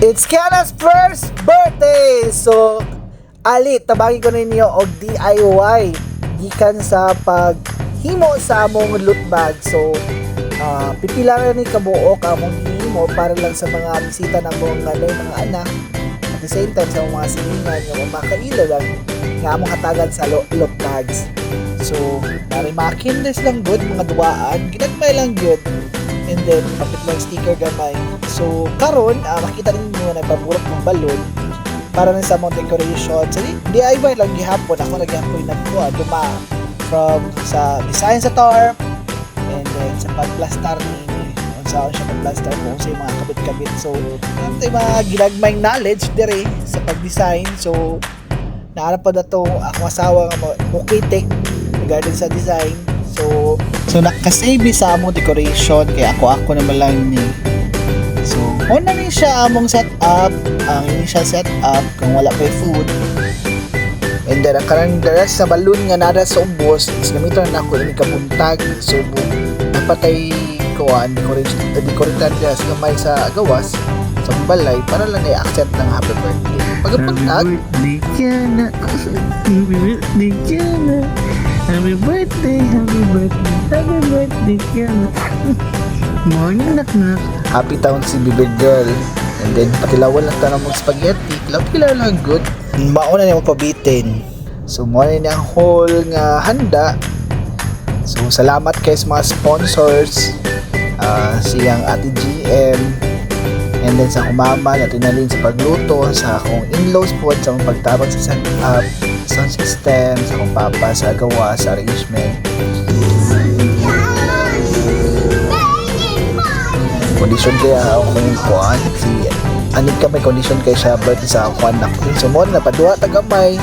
It's Kiana's first birthday! So, ali, tabagi ko ninyo og DIY gikan sa paghimo sa among loot bag. So, pipila na ni kabuok among himo para lang sa mga bisita ng mga anak. At the same time, sa mga silingan, yung makaila lang nga among hatagan sa loot bags. So, narimakin des lang good, mga duwaan, ginagmay lang good. And then kapit lang sticker gamay. So karon makita rin mo na pabulok ng balon para na sa mga decoration. So DIY lang gihapon, ako naghapon nagkuha duma from sa design sa tarp and then sa pagplastar ni unsa siya pagplastar kung sa mga kabit-kabit. So ito mga ginagmayng knowledge dire sa pag-design. So naara pa dato ako asawa nga mukitik regarding sa design. So nakasave sa among decoration kaya ako naman lang ni. So una ni siya among setup, ang initial setup kung wala pa food. And then ang karang the rest sa balloon nga nara sa ubos is gamiton na ako ini kabuntag. So napatay ko ang decorator dia sa gamay sa gawas sa balay para lang i-accept ng happy birthday. Pagkapuntag, Happy birthday, Kiana. Morning, nak. happy town si baby girl. And then patilawan lang tanong mong spaghetti. Kilaw lang good. Mauna niya mapabitin. So muna niya ang whole nga handa. So salamat kay sa mga sponsors. Siyang Ate GM. And then sa akong mama na tinalin sa pagluto, sa akong in-laws po sa akong pagtabang sa setup, sound system, sa akong papa sa gawa, sa arrangement. Condition kaya akong kuhan, si anig ka may condition kay siya birthday sa akong anak. So mo na padua tagamay.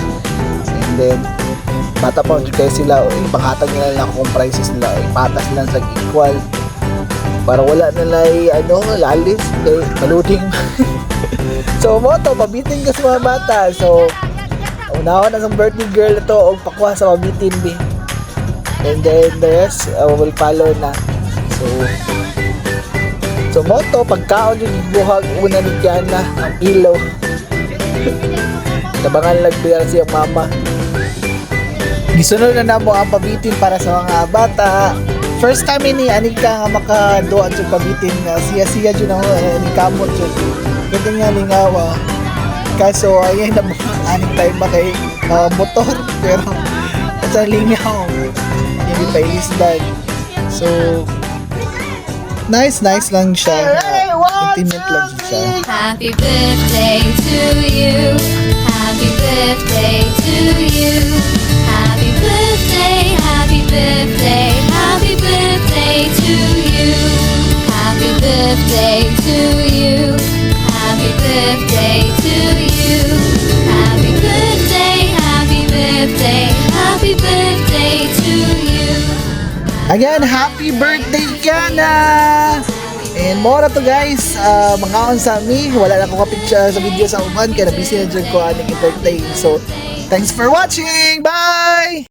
And then bata pa kayo sila, ipanghatag nila lang akong prices nila, ipatas lang sa equal. Para wala na lalis kay maluding. So mo to pabitin ka sa mga bata. So unahon na sa birthday girl ito og pakuha sa pabitin bi. And then the rest will follow na. So mo to pagkaon yung buhag una ni Kiana ang ilaw. Tabangan lang biya siyang mama. Gisunod na namo ang pabitin para sa mga bata. First time ini ani ka nga makaduwa sa pabitin nga siya jud ako ni kamot jud. Kaya nga lingawa. Kaso ayun na aning time makay motor pero sa lingaw. Hindi pa ilisdan. So nice lang siya. Intimate lang siya. Happy birthday to you. Happy birthday to you. Happy birthday, happy birthday, happy birthday to you. Happy birthday to you. Happy birthday to you. Happy birthday, happy birthday, happy birthday to you. Again, happy birthday Kiana! And more to guys, mga on sa me, wala na akong picture sa video sa uban kaya na busy na dyan ko aning entertain. So, thanks for watching! Bye!